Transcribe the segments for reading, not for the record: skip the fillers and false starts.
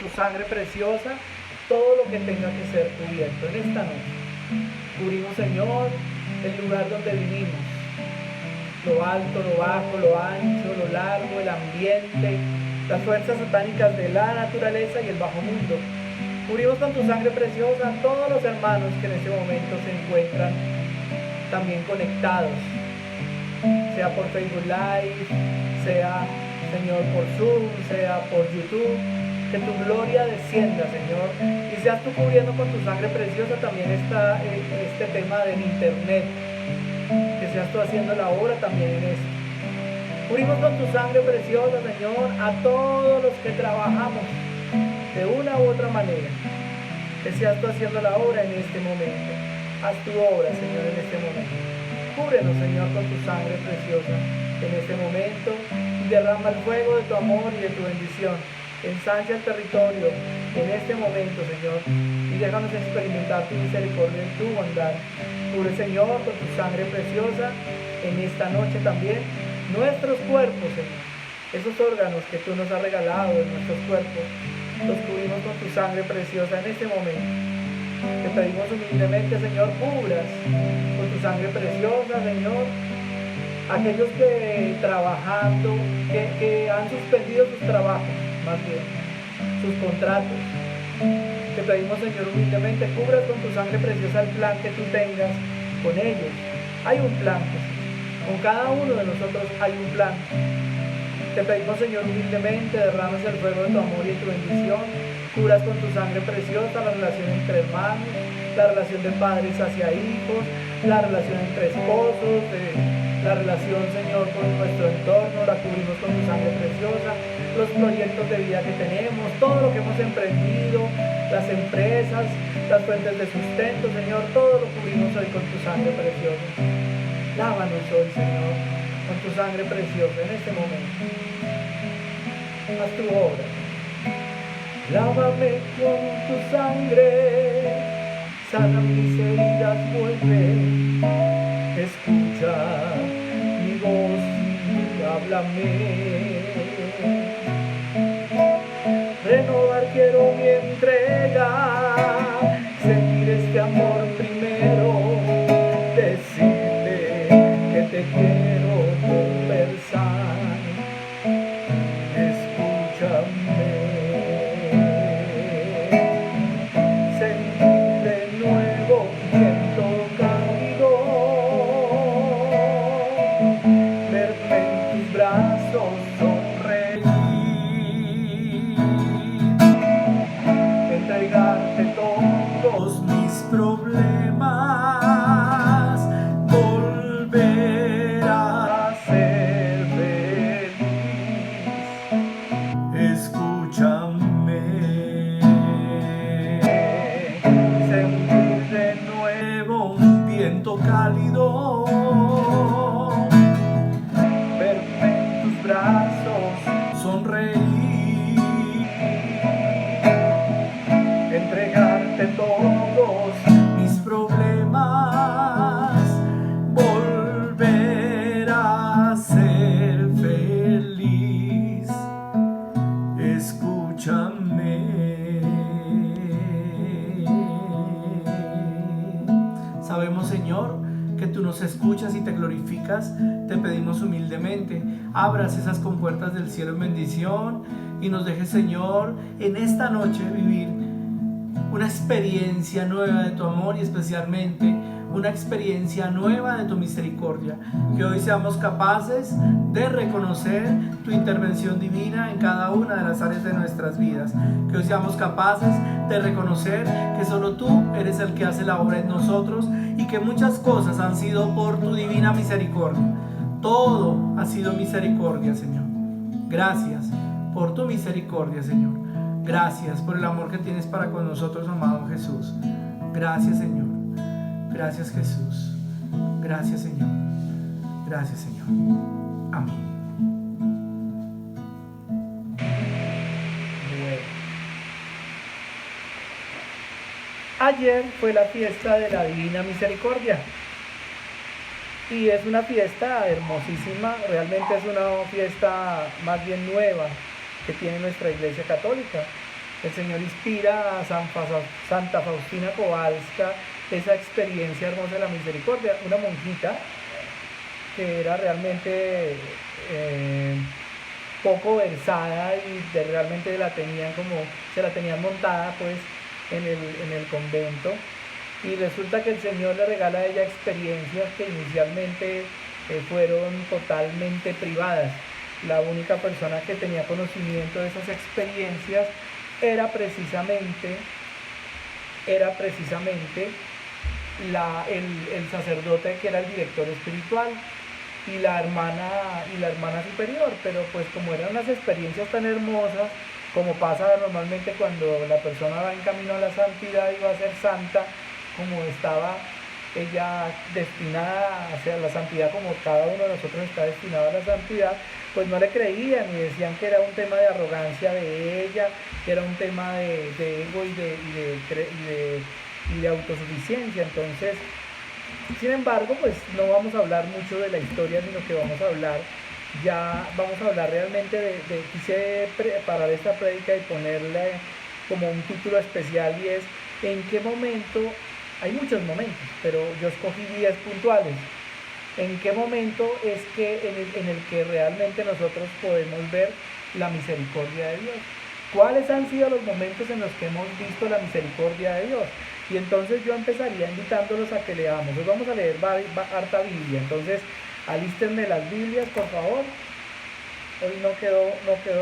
tu sangre preciosa todo lo que tenga que ser cubierto en esta noche. Cubrimos, Señor, el lugar donde vivimos, lo alto, lo bajo, lo ancho, lo largo, el ambiente, las fuerzas satánicas de la naturaleza y el bajo mundo. Cubrimos con tu sangre preciosa a todos los hermanos que en este momento se encuentran también conectados, sea por Facebook Live, sea, Señor, por Zoom, sea por YouTube. Que tu gloria descienda, Señor, y seas tú cubriendo con tu sangre preciosa también este tema del internet, que seas tú haciendo la obra también en esto. Cubrimos con tu sangre preciosa, Señor, a todos los que trabajamos de una u otra manera, que seas tú haciendo la obra en este momento. Haz tu obra, Señor, en este momento. Cúbrenos, Señor, con tu sangre preciosa en este momento y derrama el fuego de tu amor y de tu bendición. Ensancha el territorio en este momento, Señor, y déjanos experimentar tu misericordia y tu bondad. Cubre, Señor, con tu sangre preciosa en esta noche también nuestros cuerpos, Señor. Esos órganos que tú nos has regalado de nuestros cuerpos, los cubrimos con tu sangre preciosa en este momento. Te pedimos humildemente, Señor, cubras con tu sangre preciosa, Señor, aquellos que trabajando, que han suspendido sus trabajos, más bien, sus contratos. Te pedimos, Señor, humildemente, cubras con tu sangre preciosa el plan que tú tengas con ellos. Hay un plan, Jesús. Con cada uno de nosotros hay un plan. Te pedimos, Señor, humildemente, derrames el fuego de tu amor y de tu bendición. Cubras con tu sangre preciosa la relación entre hermanos, la relación de padres hacia hijos, la relación entre esposos, la relación, Señor, con nuestro entorno, la cubrimos con tu sangre preciosa, los proyectos de vida que tenemos, todo lo que hemos emprendido, las empresas, las fuentes de sustento, Señor, todo lo cubrimos hoy con tu sangre preciosa. Lávanos hoy, Señor, con tu sangre preciosa en este momento. Haz tu obra. Lávame con tu sangre, sana mis heridas, vuelve, escucha mi voz y háblame. Renovar quiero mi entrega, sentir este amor primero, decirte que te quiero conversar. Escúchame, sentir de nuevo viento cálido, verme en tus brazos sonreír, entregarte todos mis problemas, volver a ser feliz. Escúchame, sentir de nuevo un viento cálido, verme en tus brazos sonreír, entregarte todos mis problemas, volver a ser feliz. Escúchame. Sabemos, Señor, que tú nos escuchas y te glorificas. Te pedimos humildemente, abras esas compuertas del cielo en bendición y nos dejes, Señor, en esta noche vivir una experiencia nueva de tu amor y especialmente una experiencia nueva de tu misericordia. Que hoy seamos capaces de reconocer tu intervención divina en cada una de las áreas de nuestras vidas. Que hoy seamos capaces de reconocer que solo tú eres el que hace la obra en nosotros y que muchas cosas han sido por tu divina misericordia. Todo ha sido misericordia, Señor. Gracias por tu misericordia, Señor. Gracias por el amor que tienes para con nosotros, amado Jesús. Gracias, Señor. Gracias, Jesús. Gracias, Señor. Gracias, Señor. Amén. Bueno. Ayer fue la fiesta de la Divina Misericordia. Y es una fiesta hermosísima, realmente es una fiesta más bien nueva que tiene nuestra Iglesia Católica. El Señor inspira a Santa Faustina Kowalska esa experiencia hermosa de la misericordia, una monjita que era realmente poco versada y realmente se la tenían montada pues en el convento, y resulta que el Señor le regala a ella experiencias que inicialmente fueron totalmente privadas. La única persona que tenía conocimiento de esas experiencias era precisamente el sacerdote que era el director espiritual y la hermana superior. Pero pues como eran unas experiencias tan hermosas, como pasa normalmente cuando la persona va en camino a la santidad y va a ser santa, como estaba ella destinada hacia la santidad, como cada uno de nosotros está destinado a la santidad, pues no le creían y decían que era un tema de arrogancia de ella, que era un tema de ego y de autosuficiencia. Entonces, sin embargo, pues no vamos a hablar mucho de la historia, sino que vamos a hablar realmente quise preparar esta prédica y ponerle como un título especial, y es ¿en qué momento? Hay muchos momentos, pero yo escogí 10 puntuales. ¿En qué momento es que en el que realmente nosotros podemos ver la misericordia de Dios? ¿Cuáles han sido los momentos en los que hemos visto la misericordia de Dios? Y entonces yo empezaría invitándolos a que leamos. Hoy vamos a leer harta Biblia, entonces alístenme las Biblias, por favor. Hoy no quedó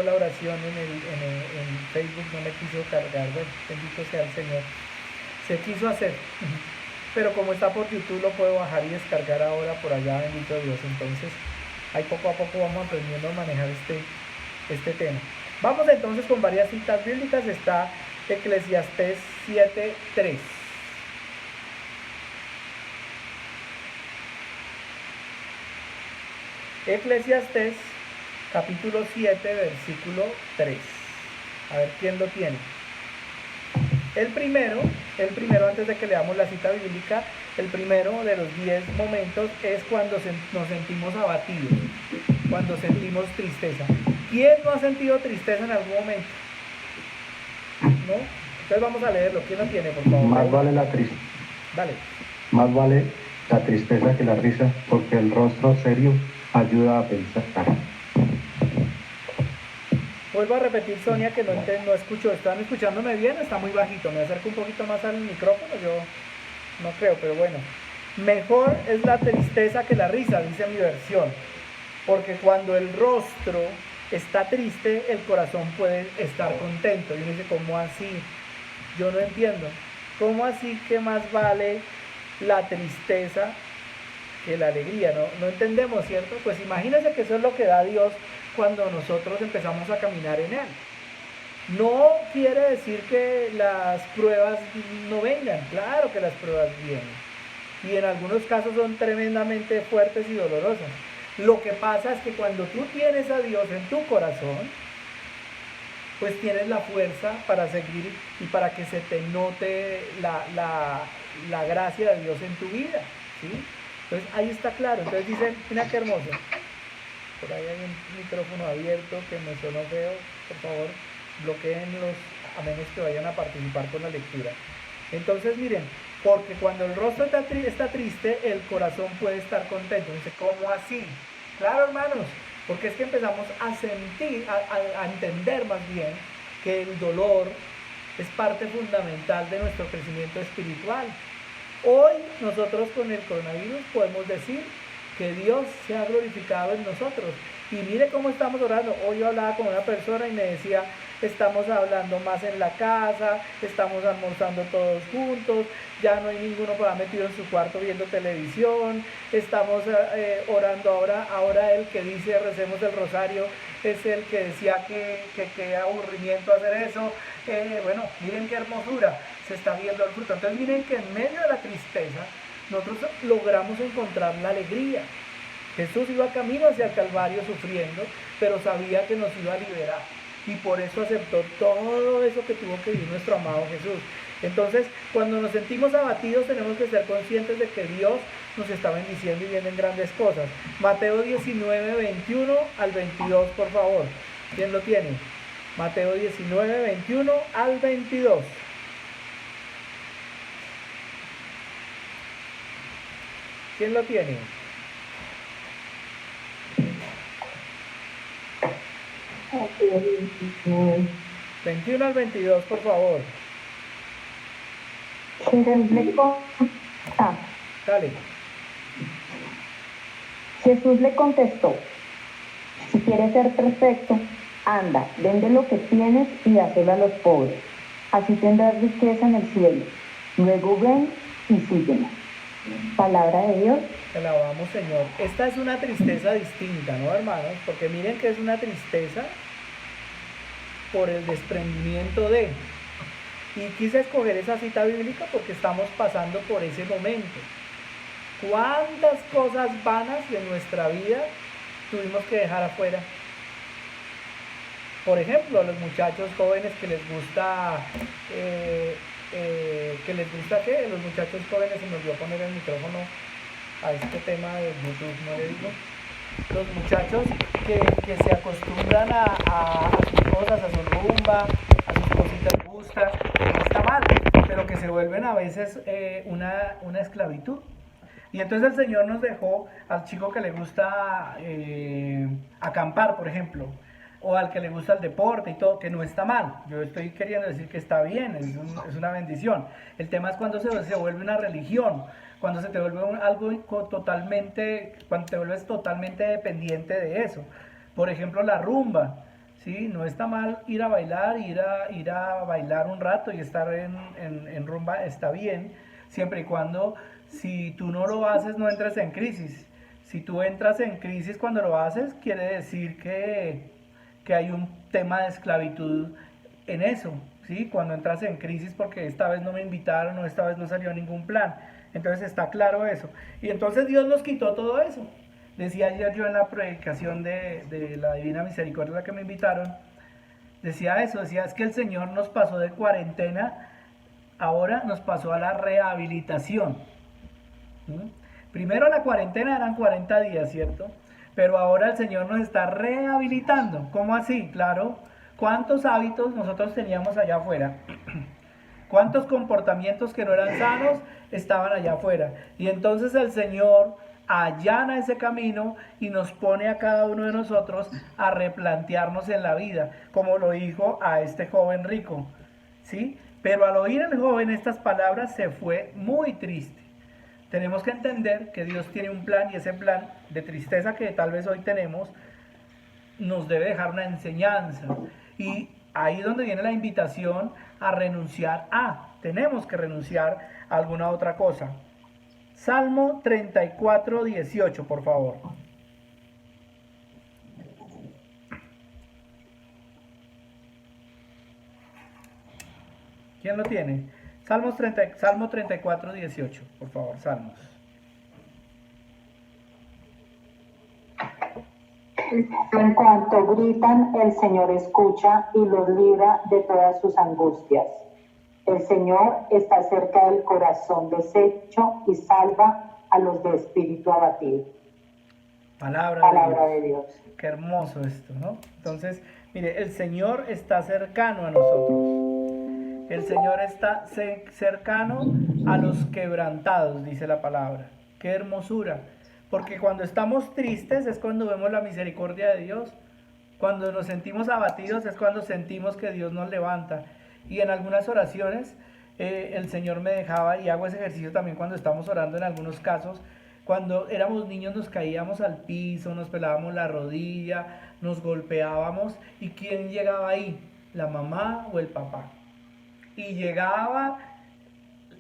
la oración en Facebook, no me quiso cargar. Bueno, bendito sea el Señor. Se quiso hacer, pero como está por YouTube lo puedo bajar y descargar ahora por allá, bendito Dios. Entonces ahí poco a poco vamos aprendiendo a manejar este tema. Vamos entonces con varias citas bíblicas. Está Eclesiastés 7:3. Eclesiastés capítulo 7 versículo 3. A ver quién lo tiene. El primero, antes de que leamos la cita bíblica, el primero de los 10 momentos es cuando nos sentimos abatidos, cuando sentimos tristeza. ¿Quién no ha sentido tristeza en algún momento? ¿No? Entonces vamos a leerlo. ¿Quién lo tiene, por favor? Más vale la tristeza. Dale. Más vale la tristeza que la risa, porque el rostro serio ayuda a pensar. Vuelvo a repetir, Sonia, que no escucho. ¿Están escuchándome bien? Está muy bajito. Me acerco un poquito más al micrófono. Yo no creo, pero bueno. Mejor es la tristeza que la risa, dice mi versión. Porque cuando el rostro está triste, el corazón puede estar contento. Y uno dice, ¿cómo así? Yo no entiendo. ¿Cómo así que más vale la tristeza que la alegría? No entendemos, ¿cierto? Pues imagínense que eso es lo que da Dios cuando nosotros empezamos a caminar en Él. No quiere decir que las pruebas no vengan. Claro que las pruebas vienen. Y en algunos casos son tremendamente fuertes y dolorosas. Lo que pasa es que cuando tú tienes a Dios en tu corazón, pues tienes la fuerza para seguir y para que se te note la gracia de Dios en tu vida, ¿sí? Entonces ahí está claro. Entonces dicen, mira qué hermoso. Por ahí hay un micrófono abierto que me sonó feo. Por favor, bloqueenlos a menos que vayan a participar con la lectura. Entonces miren, porque cuando el rostro está triste, el corazón puede estar contento. Dice, ¿cómo así? Claro, hermanos, porque es que empezamos a sentir, a entender más bien que el dolor es parte fundamental de nuestro crecimiento espiritual. Hoy nosotros con el coronavirus podemos decir que Dios se ha glorificado en nosotros. Y mire cómo estamos orando. Hoy yo hablaba con una persona y me decía, estamos hablando más en la casa, estamos almorzando todos juntos, ya no hay ninguno por ahí metido en su cuarto viendo televisión, estamos orando ahora el que dice recemos el rosario es el que decía que aburrimiento hacer eso. Bueno, miren qué hermosura, se está viendo el fruto. Entonces miren que en medio de la tristeza nosotros logramos encontrar la alegría. Jesús iba camino hacia el Calvario sufriendo, pero sabía que nos iba a liberar. Y por eso aceptó todo eso que tuvo que vivir nuestro amado Jesús. Entonces, cuando nos sentimos abatidos, tenemos que ser conscientes de que Dios nos está bendiciendo y vienen grandes cosas. Mateo 19, 21 al 22, por favor. ¿Quién lo tiene? Mateo 19, 21 al 22. ¿Quién lo tiene? Ok. 21 al 22, por favor. Dale. Jesús le contestó, si quieres ser perfecto, anda, vende lo que tienes y dáselo a los pobres. Así tendrás riqueza en el cielo. Luego ven y sígueme. Palabra de Dios. Te alabamos, Señor. Esta es una tristeza distinta, ¿no, hermanos? Porque miren que es una tristeza por el desprendimiento de. Y quise escoger esa cita bíblica porque estamos pasando por ese momento. ¿Cuántas cosas vanas de nuestra vida tuvimos que dejar afuera? Por ejemplo, los muchachos jóvenes que les gusta, ¿qué? Los muchachos jóvenes, se me olvidó poner el micrófono a este tema de YouTube, no le digo. Los muchachos que se acostumbran a sus cosas, a su rumba, a sus cositas gustas, no está mal, pero que se vuelven a veces una esclavitud. Y entonces el Señor nos dejó al chico que le gusta acampar, por ejemplo, o al que le gusta el deporte y todo, que no está mal. Yo estoy queriendo decir que está bien, es una bendición. El tema es cuando se vuelve una religión, cuando se te vuelve cuando te vuelves totalmente dependiente de eso. Por ejemplo, la rumba, ¿sí? No está mal ir a bailar, ir a bailar un rato y estar en rumba, está bien, siempre y cuando, si tú no lo haces, no entres en crisis. Si tú entras en crisis cuando lo haces, quiere decir que hay un tema de esclavitud en eso, ¿sí? Cuando entras en crisis porque esta vez no me invitaron o esta vez no salió ningún plan. Entonces está claro eso. Y entonces Dios nos quitó todo eso. Decía ayer yo en la predicación de la Divina Misericordia a la que me invitaron, decía eso, decía, es que el Señor nos pasó de cuarentena, ahora nos pasó a la rehabilitación. ¿Mm? Primero la cuarentena eran 40 días, ¿cierto? Pero ahora el Señor nos está rehabilitando. ¿Cómo así? Claro, ¿cuántos hábitos nosotros teníamos allá afuera? ¿Cuántos comportamientos que no eran sanos estaban allá afuera? Y entonces el Señor allana ese camino y nos pone a cada uno de nosotros a replantearnos en la vida, como lo dijo a este joven rico, ¿sí? Pero al oír el joven estas palabras se fue muy triste. Tenemos que entender que Dios tiene un plan y ese plan de tristeza que tal vez hoy tenemos nos debe dejar una enseñanza. Y ahí es donde viene la invitación a renunciar tenemos que renunciar a alguna otra cosa. Salmo 34, 18, por favor. ¿Quién lo tiene? Salmo 34, 18, por favor, Salmos. En cuanto gritan, el Señor escucha y los libra de todas sus angustias. El Señor está cerca del corazón deshecho y salva a los de espíritu abatido. Palabra de Dios. Qué hermoso esto, ¿no? Entonces, mire, el Señor está cercano a nosotros. El Señor está cercano a los quebrantados, dice la palabra. Qué hermosura. Porque cuando estamos tristes es cuando vemos la misericordia de Dios. Cuando nos sentimos abatidos es cuando sentimos que Dios nos levanta. Y en algunas oraciones el Señor me dejaba, y hago ese ejercicio también cuando estamos orando en algunos casos, cuando éramos niños nos caíamos al piso, nos pelábamos la rodilla, nos golpeábamos, ¿y quién llegaba ahí? ¿La mamá o el papá? Y llegaba,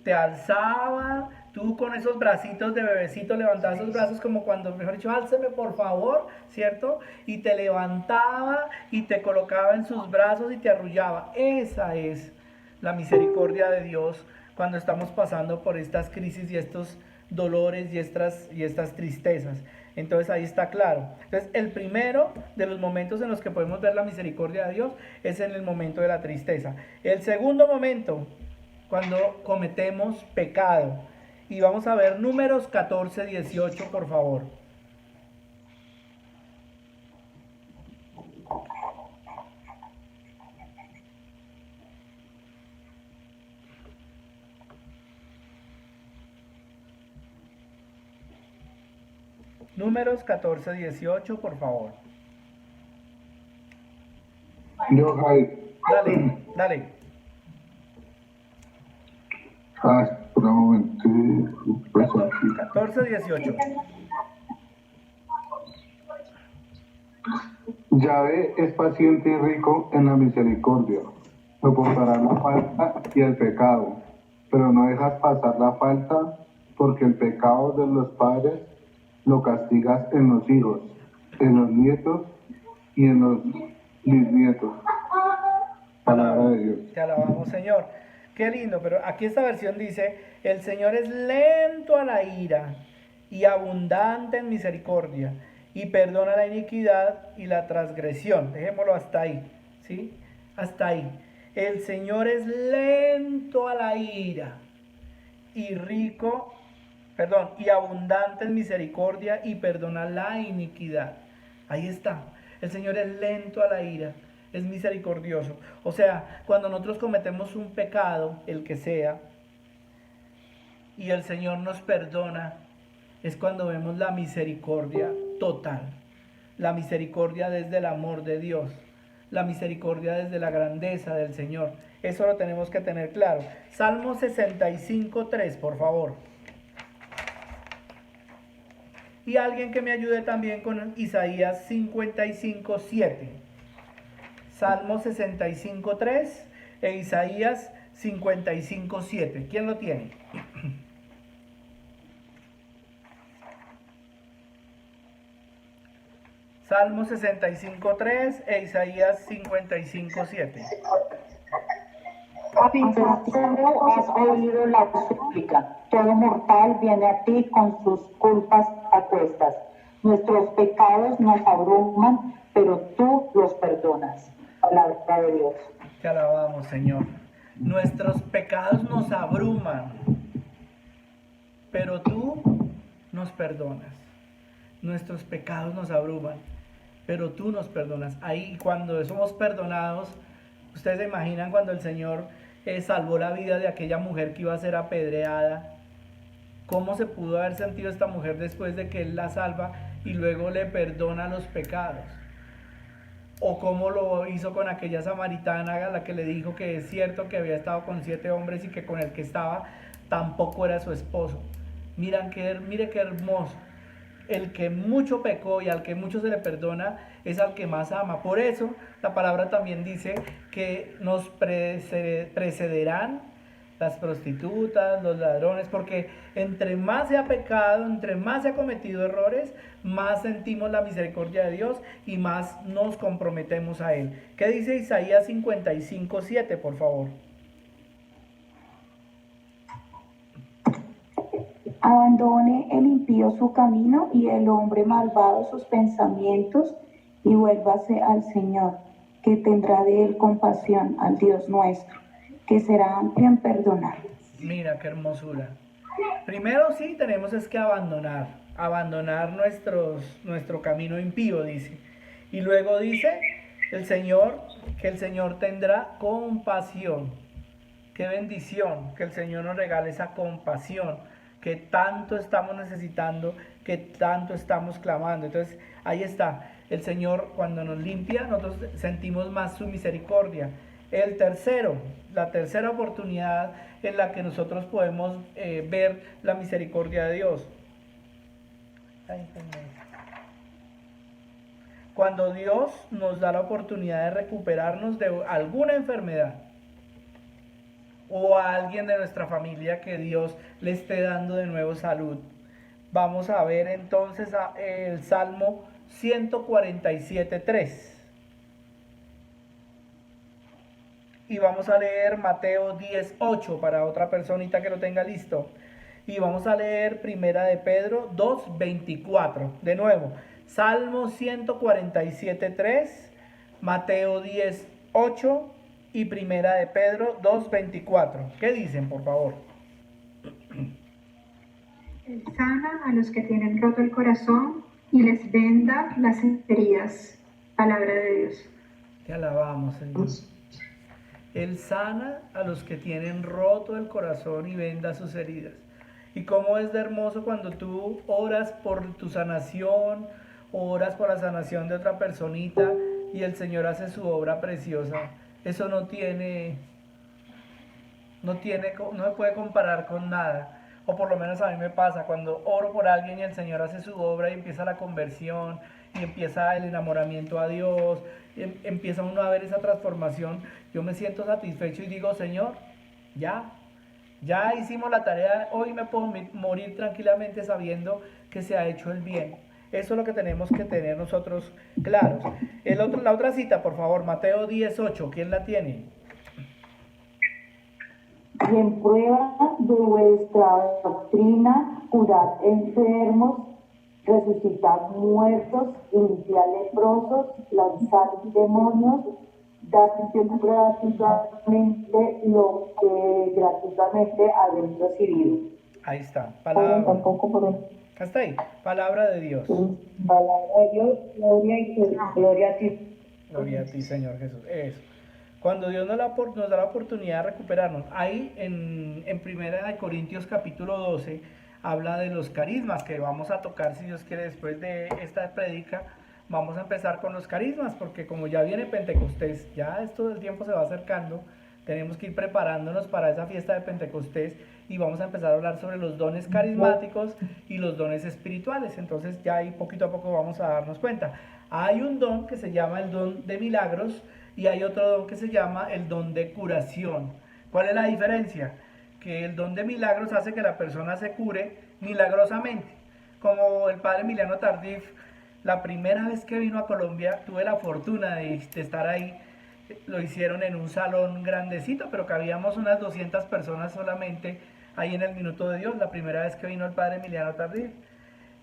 te alzaba, tú con esos bracitos de bebecito levantabas esos brazos como cuando, mejor dicho, álceme por favor, ¿cierto? Y te levantaba y te colocaba en sus brazos y te arrullaba. Esa es la misericordia de Dios cuando estamos pasando por estas crisis y estos dolores y estas tristezas. Entonces ahí está claro. Entonces el primero de los momentos en los que podemos ver la misericordia de Dios es en el momento de la tristeza. El segundo momento, cuando cometemos pecado. Y vamos a ver Números 14, 18, por favor. Números 14, 18, por favor. Yo, Jair. Dale. Espera un momento. Pues aquí. 14, 18. Yahvé es paciente y rico en la misericordia. Soportará la falta y el pecado, pero no dejas pasar la falta, porque el pecado de los padres lo castigas en los hijos, en los nietos y en los bisnietos. Palabra de Dios. Te alabamos, Señor. Qué lindo, pero aquí esta versión dice, el Señor es lento a la ira y abundante en misericordia, y perdona la iniquidad y la transgresión. Dejémoslo hasta ahí, ¿sí? Hasta ahí. El Señor es lento a la ira y y abundante en misericordia y perdona la iniquidad. Ahí está. El Señor es lento a la ira, es misericordioso. O sea, cuando nosotros cometemos un pecado, el que sea, y el Señor nos perdona, es cuando vemos la misericordia total. La misericordia desde el amor de Dios. La misericordia desde la grandeza del Señor. Eso lo tenemos que tener claro. Salmo 65:3, por favor. Y alguien que me ayude también con Isaías 55:7. Salmo 65:3 e Isaías 55:7. ¿Quién lo tiene? Salmo 65:3 e Isaías 55:7. Abençoado has oído la súplica. Todo mortal viene a ti con sus culpas a cuestas. Nuestros pecados nos abruman, pero tú los perdonas. Palabra de Dios. Te alabamos, Señor. Nuestros pecados nos abruman, pero tú nos perdonas. Nuestros pecados nos abruman, pero tú nos perdonas. Ahí cuando somos perdonados, ustedes se imaginan cuando el Señor salvó la vida de aquella mujer que iba a ser apedreada. ¿Cómo se pudo haber sentido esta mujer después de que Él la salva y luego le perdona los pecados? O cómo lo hizo con aquella samaritana a la que le dijo que es cierto que había estado con 7 hombres y que con el que estaba tampoco era su esposo. Mire qué hermoso. El que mucho pecó y al que mucho se le perdona es al que más ama. Por eso la palabra también dice que nos precederán las prostitutas, los ladrones, porque entre más se ha pecado, entre más se ha cometido errores, más sentimos la misericordia de Dios y más nos comprometemos a Él. ¿Qué dice Isaías 55:7, por favor? Abandone el impío su camino y el hombre malvado sus pensamientos y vuélvase al Señor, que tendrá de él compasión, al Dios nuestro, que será amplio en perdonar. Mira qué hermosura. Primero sí tenemos es que abandonar nuestro camino impío, dice. Y luego dice el Señor que el Señor tendrá compasión. Qué bendición que el Señor nos regale esa compasión que tanto estamos necesitando, que tanto estamos clamando. Entonces ahí está, el Señor cuando nos limpia, nosotros sentimos más su misericordia. La tercera oportunidad en la que nosotros podemos ver la misericordia de Dios. Cuando Dios nos da la oportunidad de recuperarnos de alguna enfermedad, o a alguien de nuestra familia que Dios le esté dando de nuevo salud. Vamos a ver entonces el Salmo 147:3. Y vamos a leer Mateo 10:8 para otra personita que lo tenga listo. Y vamos a leer Primera de Pedro 2:24. De nuevo, Salmo 147:3, Mateo 10:8 y Primera de Pedro 2:24. ¿Qué dicen, por favor? Él sana a los que tienen roto el corazón y les venda las heridas. Palabra de Dios. Te alabamos, Señor. Él sana a los que tienen roto el corazón y venda sus heridas. Y cómo es de hermoso cuando tú oras por tu sanación, oras por la sanación de otra personita y el Señor hace su obra preciosa. Eso no se puede comparar con nada. O por lo menos a mí me pasa, cuando oro por alguien y el Señor hace su obra y empieza la conversión, y empieza el enamoramiento a Dios, empieza uno a ver esa transformación, yo me siento satisfecho y digo, Señor, ya hicimos la tarea, hoy me puedo morir tranquilamente sabiendo que se ha hecho el bien. Eso es lo que tenemos que tener nosotros claros. La otra cita, por favor, Mateo 10:8, ¿quién la tiene? Y en prueba de vuestra doctrina, curad enfermos, resucitad muertos, limpiad leprosos, lanzad demonios, dad gratuitamente lo que gratuitamente habéis recibido. Ahí está, palabra. Tampoco por Hasta ahí, palabra de Dios. palabra de Dios, gloria a ti. Gloria a ti, Señor Jesús. Eso. Cuando Dios nos da la oportunidad de recuperarnos, ahí en 1 Corintios capítulo 12, habla de los carismas, que vamos a tocar, si Dios quiere, después de esta prédica. Vamos a empezar con los carismas, porque como ya viene Pentecostés, ya esto del tiempo se va acercando, tenemos que ir preparándonos para esa fiesta de Pentecostés y vamos a empezar a hablar sobre los dones carismáticos y los dones espirituales. Entonces ya ahí poquito a poco vamos a darnos cuenta. Hay un don que se llama el don de milagros y hay otro don que se llama el don de curación. ¿Cuál es la diferencia? Que el don de milagros hace que la persona se cure milagrosamente. Como el padre Emiliano Tardif, la primera vez que vino a Colombia, tuve la fortuna de estar ahí. Lo hicieron en un salón grandecito, pero cabíamos unas 200 personas solamente ahí en el Minuto de Dios, la primera vez que vino el padre Emiliano Tardif.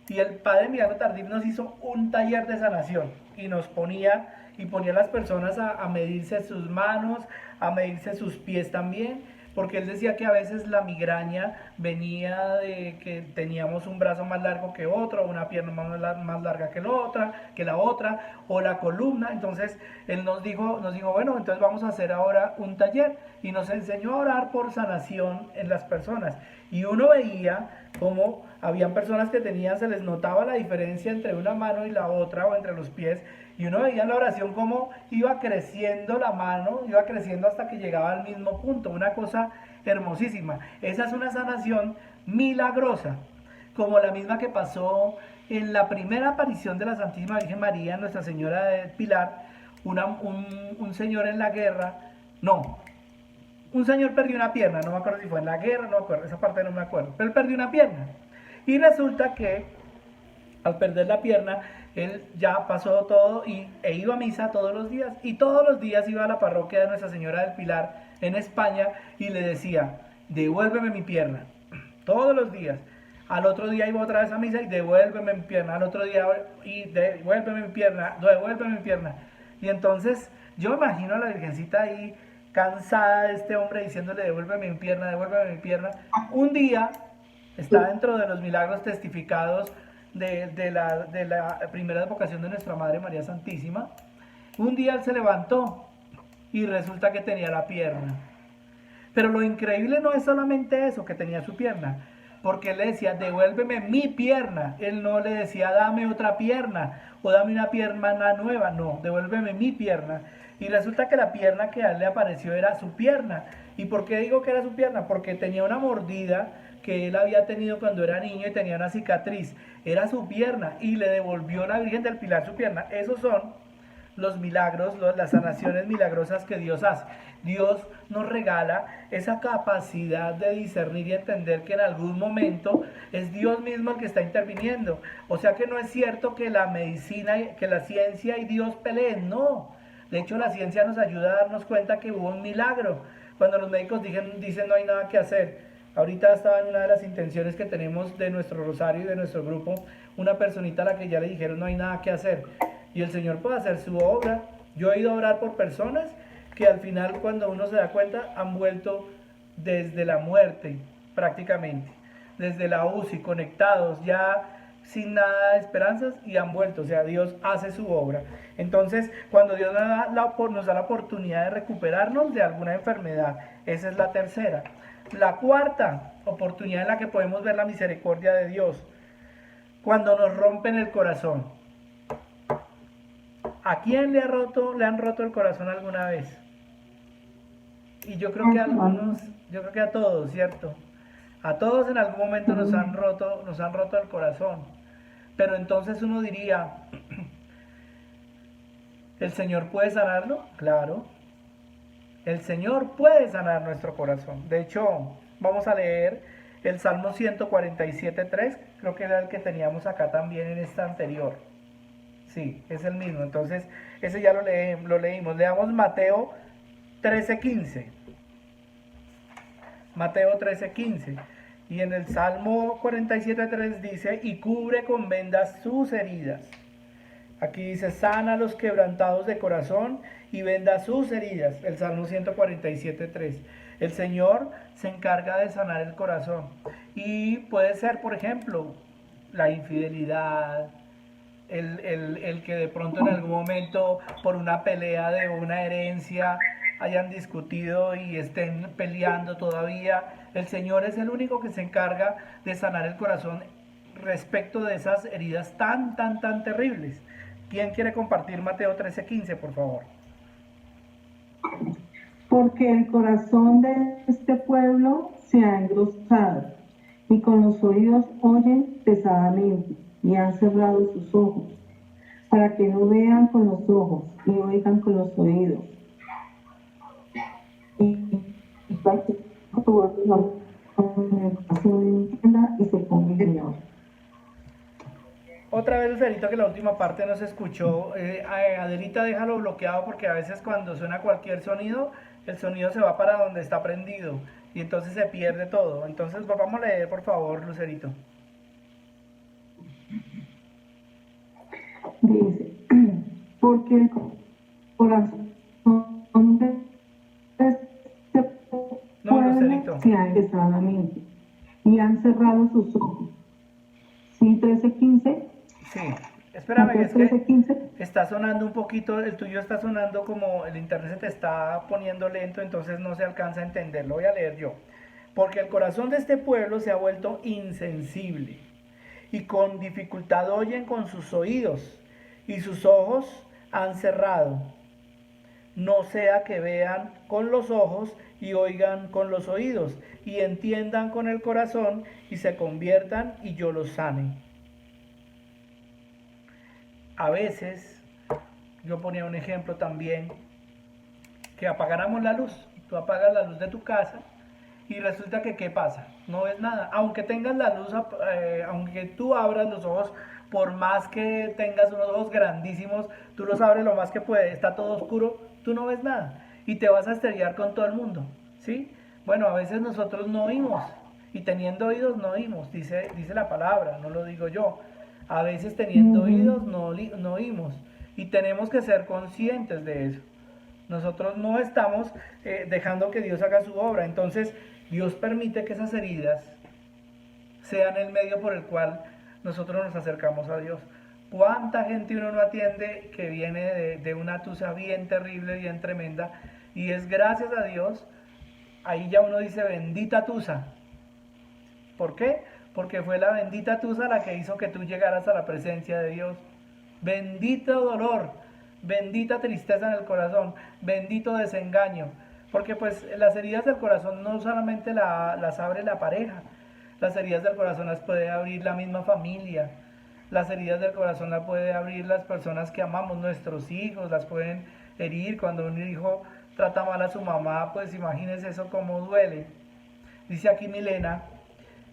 Y el padre Emiliano Tardif nos hizo un taller de sanación y ponía a las personas a medirse sus manos, a medirse sus pies también, porque él decía que a veces la migraña venía de que teníamos un brazo más largo que otro, una pierna más larga que la otra, o la columna. Entonces él nos dijo, bueno, entonces vamos a hacer ahora un taller, y nos enseñó a orar por sanación en las personas. Y uno veía cómo habían personas que se les notaba la diferencia entre una mano y la otra, o entre los pies, y uno veía en la oración cómo iba creciendo la mano, iba creciendo hasta que llegaba al mismo punto. Una cosa hermosísima. Esa es una sanación milagrosa, como la misma que pasó en la primera aparición de la Santísima Virgen María, Nuestra Señora del Pilar. Un señor en la guerra, un señor perdió una pierna, no me acuerdo si fue en la guerra, no me acuerdo, esa parte no me acuerdo, pero él perdió una pierna. Y resulta que al perder la pierna, él ya pasó todo e iba a misa todos los días, y todos los días iba a la parroquia de Nuestra Señora del Pilar en España y le decía, devuélveme mi pierna, todos los días. Al otro día iba otra vez a misa y devuélveme mi pierna, al otro día y devuélveme mi pierna, devuélveme mi pierna. Y entonces yo me imagino a la Virgencita ahí cansada de este hombre diciéndole, devuélveme mi pierna, devuélveme mi pierna. Un día, está dentro de los milagros testificados de la primera advocación de Nuestra Madre María Santísima, un día él se levantó y resulta que tenía la pierna. Pero lo increíble no es solamente eso, que tenía su pierna, porque él le decía, devuélveme mi pierna. Él no le decía, dame otra pierna o dame una pierna nueva, no, devuélveme mi pierna. Y resulta que la pierna que a él le apareció era su pierna. ¿Y por qué digo que era su pierna? Porque tenía una mordida que él había tenido cuando era niño y tenía una cicatriz. Era su pierna y le devolvió la Virgen del Pilar su pierna. Esos son los milagros, las sanaciones milagrosas que Dios hace. Dios nos regala esa capacidad de discernir y entender que en algún momento es Dios mismo el que está interviniendo. O sea que no es cierto que la medicina, que la ciencia y Dios peleen, no. De hecho, la ciencia nos ayuda a darnos cuenta que hubo un milagro. Cuando los médicos dicen no hay nada que hacer. Ahorita estaba en una de las intenciones que tenemos de nuestro rosario y de nuestro grupo, una personita a la que ya le dijeron no hay nada que hacer. Y el Señor puede hacer su obra. Yo he ido a orar por personas que al final, cuando uno se da cuenta, han vuelto desde la muerte prácticamente, desde la UCI, conectados, ya sin nada de esperanzas, y han vuelto. O sea, Dios hace su obra. Entonces, cuando Dios nos da la oportunidad de recuperarnos de alguna enfermedad, esa es la tercera. La cuarta oportunidad en la que podemos ver la misericordia de Dios, cuando nos rompen el corazón. ¿A quién le han roto el corazón alguna vez? Y yo creo que a algunos, yo creo que a todos, ¿cierto? A todos en algún momento nos han roto el corazón. Pero entonces uno diría, ¿el Señor puede sanarlo? Claro. El Señor puede sanar nuestro corazón. De hecho, vamos a leer el Salmo 147.3, creo que era el que teníamos acá también en esta anterior. Sí, es el mismo. Entonces, ese ya lo leímos. Leamos Mateo 13.15. Mateo 13.15. Y en el Salmo 47.3 dice, y cubre con vendas sus heridas. Aquí dice, sana a los quebrantados de corazón y venda sus heridas. El Salmo 147.3. El Señor se encarga de sanar el corazón. Y puede ser, por ejemplo, la infidelidad, el que de pronto en algún momento por una pelea de una herencia hayan discutido y estén peleando todavía. El Señor es el único que se encarga de sanar el corazón respecto de esas heridas tan terribles. ¿Quién quiere compartir Mateo 13:15, por favor? Porque el corazón de este pueblo se ha engrosado, y con los oídos oyen pesadamente, y han cerrado sus ojos, para que no vean con los ojos y oigan con los oídos. Y para que tu corazón entienda y se ponga en Señor. Otra vez, Lucerito, que la última parte no se escuchó. Adelita, déjalo bloqueado porque a veces cuando suena cualquier sonido, el sonido se va para donde está prendido y entonces se pierde todo. Entonces, vamos a leer, por favor, Lucerito. Dice, porque el corazón de este pueblo se ha engrosado y han cerrado sus ojos. ¿Sí, 13:15? Sí, espérame, es que 13:15. está sonando un poquito, el tuyo está sonando como el internet se te está poniendo lento, entonces no se alcanza a entender. Lo voy a leer yo. Porque el corazón de este pueblo se ha vuelto insensible y con dificultad oyen con sus oídos y sus ojos han cerrado. No sea que vean con los ojos y oigan con los oídos y entiendan con el corazón y se conviertan y yo los sane. A veces, yo ponía un ejemplo también, que apagáramos la luz. Tú apagas la luz de tu casa y resulta que ¿qué pasa? No ves nada. Aunque tengas la luz, aunque tú abras los ojos, por más que tengas unos ojos grandísimos, tú los abres lo más que puedes, está todo oscuro, tú no ves nada y te vas a estrellar con todo el mundo, ¿sí? Bueno, a veces nosotros no oímos y teniendo oídos no oímos, dice la palabra, no lo digo yo. A veces teniendo oídos no oímos y tenemos que ser conscientes de eso. Nosotros no estamos dejando que Dios haga su obra, entonces Dios permite que esas heridas sean el medio por el cual nosotros nos acercamos a Dios. ¿Cuánta gente uno no atiende que viene de una tusa bien terrible, bien tremenda? Y es gracias a Dios, ahí ya uno dice bendita tusa. ¿Por qué? Porque fue la bendita tusa la que hizo que tú llegaras a la presencia de Dios. Bendito dolor, bendita tristeza en el corazón, bendito desengaño. Porque pues las heridas del corazón no solamente las abre la pareja, las heridas del corazón las puede abrir la misma familia. Las heridas del corazón las puede abrir las personas que amamos, nuestros hijos, las pueden herir. Cuando un hijo trata mal a su mamá, pues imagínense eso cómo duele. Dice aquí Milena,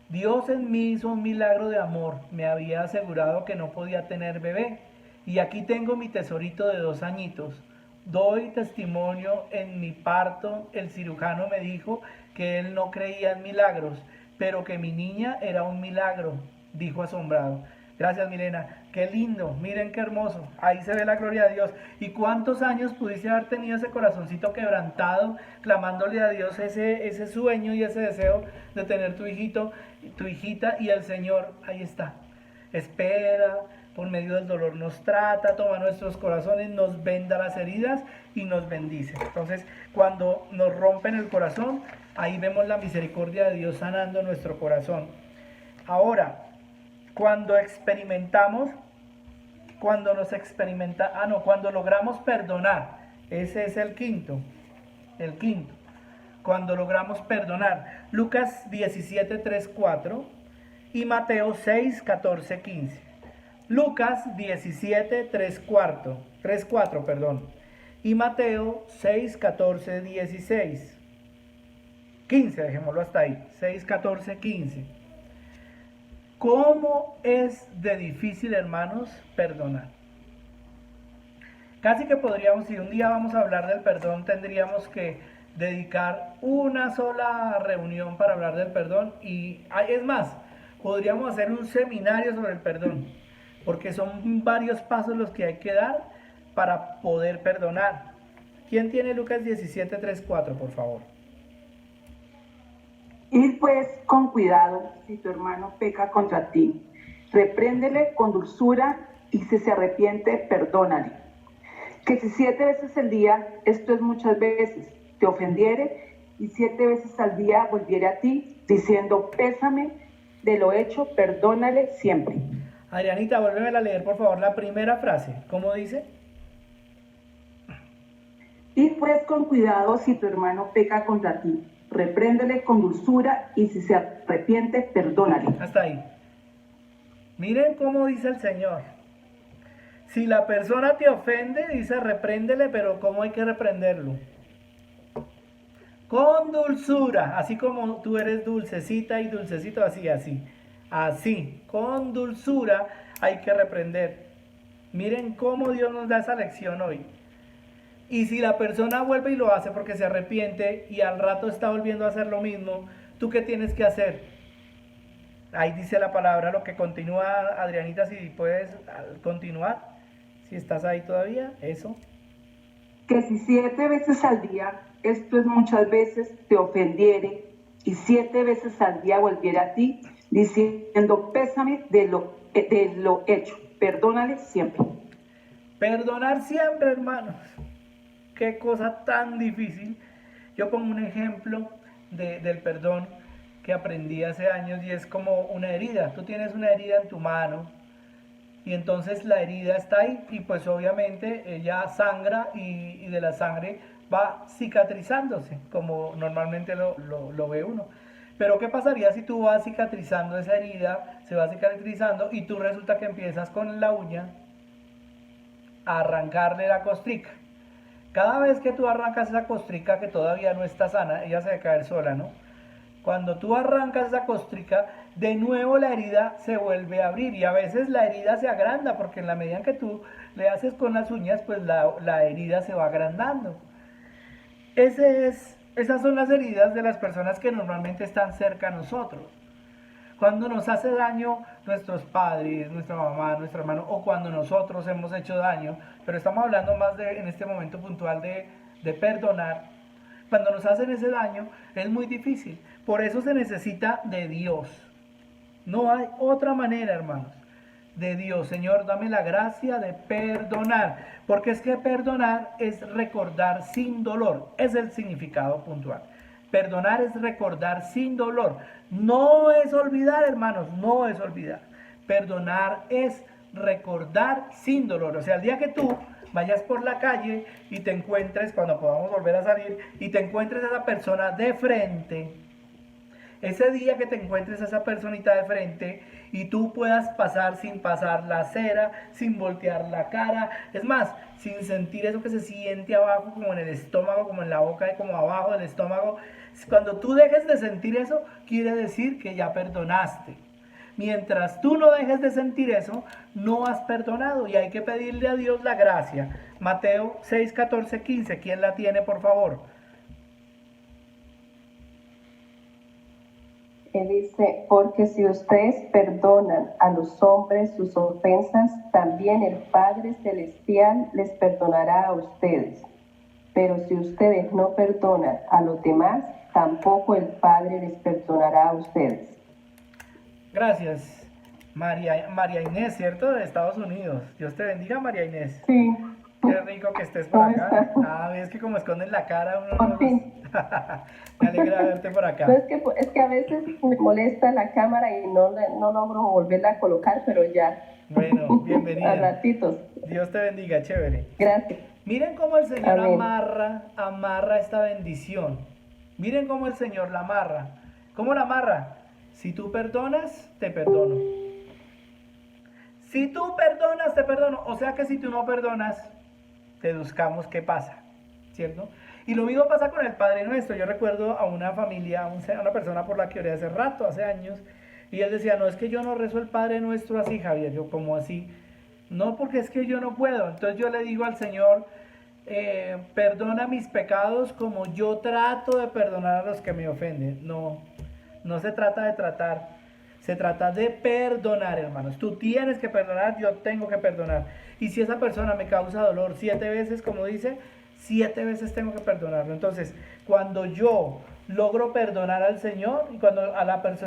Dios en mí hizo un milagro de amor, me había asegurado que no podía tener bebé. Y aquí tengo mi tesorito de 2 añitos. Doy testimonio, en mi parto el cirujano me dijo que él no creía en milagros, pero que mi niña era un milagro, dijo asombrado. Gracias, Milena, qué lindo, miren qué hermoso, ahí se ve la gloria de Dios. ¿Y cuántos años pudiste haber tenido ese corazoncito quebrantado, clamándole a Dios ese sueño y ese deseo de tener tu hijito, tu hijita, y el Señor ahí está, espera, por medio del dolor nos trata, toma nuestros corazones, nos venda las heridas y nos bendice? Entonces, cuando nos rompen el corazón, Ahí vemos la misericordia de Dios sanando nuestro corazón. Ahora, cuando logramos perdonar, ese es el quinto, cuando logramos perdonar. Lucas 17, 3, 4 y Mateo 6, 14, 15. Lucas 17, 3, 4, y Mateo 6, 14, 16. 15, dejémoslo hasta ahí, 6, 14, 15. ¿Cómo es de difícil, hermanos, perdonar? Casi que podríamos, si un día vamos a hablar del perdón, tendríamos que dedicar una sola reunión para hablar del perdón. Y es más, podríamos hacer un seminario sobre el perdón, porque son varios pasos los que hay que dar para poder perdonar. ¿Quién tiene Lucas 17, 3, 4, por favor? Ir pues con cuidado si tu hermano peca contra ti. Repréndele con dulzura y si se arrepiente, perdónale. Que si 7 veces al día, esto es muchas veces, te ofendiere y 7 veces al día volviere a ti, diciendo, pésame de lo hecho, perdónale siempre. Adrianita, vuélveme a leer, por favor, la primera frase. ¿Cómo dice? Ir pues con cuidado si tu hermano peca contra ti. Repréndele con dulzura y si se arrepiente, perdónale. Hasta ahí. Miren cómo dice el Señor. Si la persona te ofende, dice repréndele, pero ¿cómo hay que reprenderlo? Con dulzura, así como tú eres dulcecita y dulcecito, así, con dulzura hay que reprender. Miren cómo Dios nos da esa lección hoy. Y si la persona vuelve y lo hace porque se arrepiente y al rato está volviendo a hacer lo mismo, ¿tú qué tienes que hacer? Ahí dice la palabra, lo que continúa, Adrianita, si puedes continuar, si estás ahí todavía, eso. Que si 7 veces al día, esto es muchas veces, te ofendiere y 7 veces al día volviera a ti, diciendo, pésame de lo hecho, perdónale siempre. Perdonar siempre, hermanos. Qué cosa tan difícil. Yo pongo un ejemplo del perdón que aprendí hace años y es como una herida. Tú tienes una herida en tu mano y entonces la herida está ahí y pues obviamente ella sangra y de la sangre va cicatrizándose como normalmente lo ve uno. Pero ¿qué pasaría si tú vas cicatrizando esa herida, se va cicatrizando y tú resulta que empiezas con la uña a arrancarle la costrica? Cada vez que tú arrancas esa costrica que todavía no está sana, ella se va a caer sola, ¿no? Cuando tú arrancas esa costrica, de nuevo la herida se vuelve a abrir y a veces la herida se agranda porque en la medida en que tú le haces con las uñas, pues la herida se va agrandando. Esas son las heridas de las personas que normalmente están cerca a nosotros. Cuando nos hace daño nuestros padres, nuestra mamá, nuestro hermano, o cuando nosotros hemos hecho daño, pero estamos hablando más en este momento puntual de perdonar. Cuando nos hacen ese daño es muy difícil. Por eso se necesita de Dios. No hay otra manera, hermanos, de Dios. Señor, dame la gracia de perdonar. Porque es que perdonar es recordar sin dolor. Es el significado puntual. Perdonar es recordar sin dolor. No es olvidar, hermanos, no es olvidar. Perdonar es recordar sin dolor. O sea, el día que tú vayas por la calle y te encuentres, cuando podamos volver a salir, y te encuentres a esa persona de frente, ese día que te encuentres a esa personita de frente y tú puedas pasar sin pasar la acera, sin voltear la cara, es más, sin sentir eso que se siente abajo, como en el estómago, como en la boca, como abajo del estómago. Cuando tú dejes de sentir eso, quiere decir que ya perdonaste. Mientras tú no dejes de sentir eso, no has perdonado y hay que pedirle a Dios la gracia. Mateo 6, 14, 15, ¿quién la tiene, por favor? Él dice, porque si ustedes perdonan a los hombres sus ofensas, también el Padre Celestial les perdonará a ustedes. Pero si ustedes no perdonan a los demás, tampoco el Padre les perdonará a ustedes. Gracias, María Inés, ¿cierto? De Estados Unidos. Dios te bendiga, María Inés. Sí. Qué rico que estés por acá. Ah, ves que como esconden la cara uno Por no fin. Me alegra verte por acá. No, es que a veces me molesta la cámara y no logro volverla a colocar, pero ya. Bueno, A bienvenida. ratitos. Dios te bendiga, chévere. Gracias. Miren cómo el Señor Amén. amarra esta bendición. Miren cómo el Señor la amarra. ¿Cómo la amarra? Si tú perdonas, te perdono. Si tú perdonas, te perdono. O sea que si tú no perdonas, deduzcamos qué pasa, ¿cierto? Y lo mismo pasa con el Padre Nuestro. Yo recuerdo a una familia, a una persona por la que oré hace rato, hace años, y él decía, no, es que yo no rezo el Padre Nuestro así, Javier. Yo, ¿cómo así? No, porque es que yo no puedo. Entonces yo le digo al Señor, perdona mis pecados como yo trato de perdonar a los que me ofenden. No, no se trata de tratar, se trata de perdonar, hermanos. Tú tienes que perdonar, yo tengo que perdonar. Y si esa persona me causa dolor 7 veces, como dice, 7 veces tengo que perdonarlo. Entonces, cuando yo logro perdonar al Señor y cuando a la persona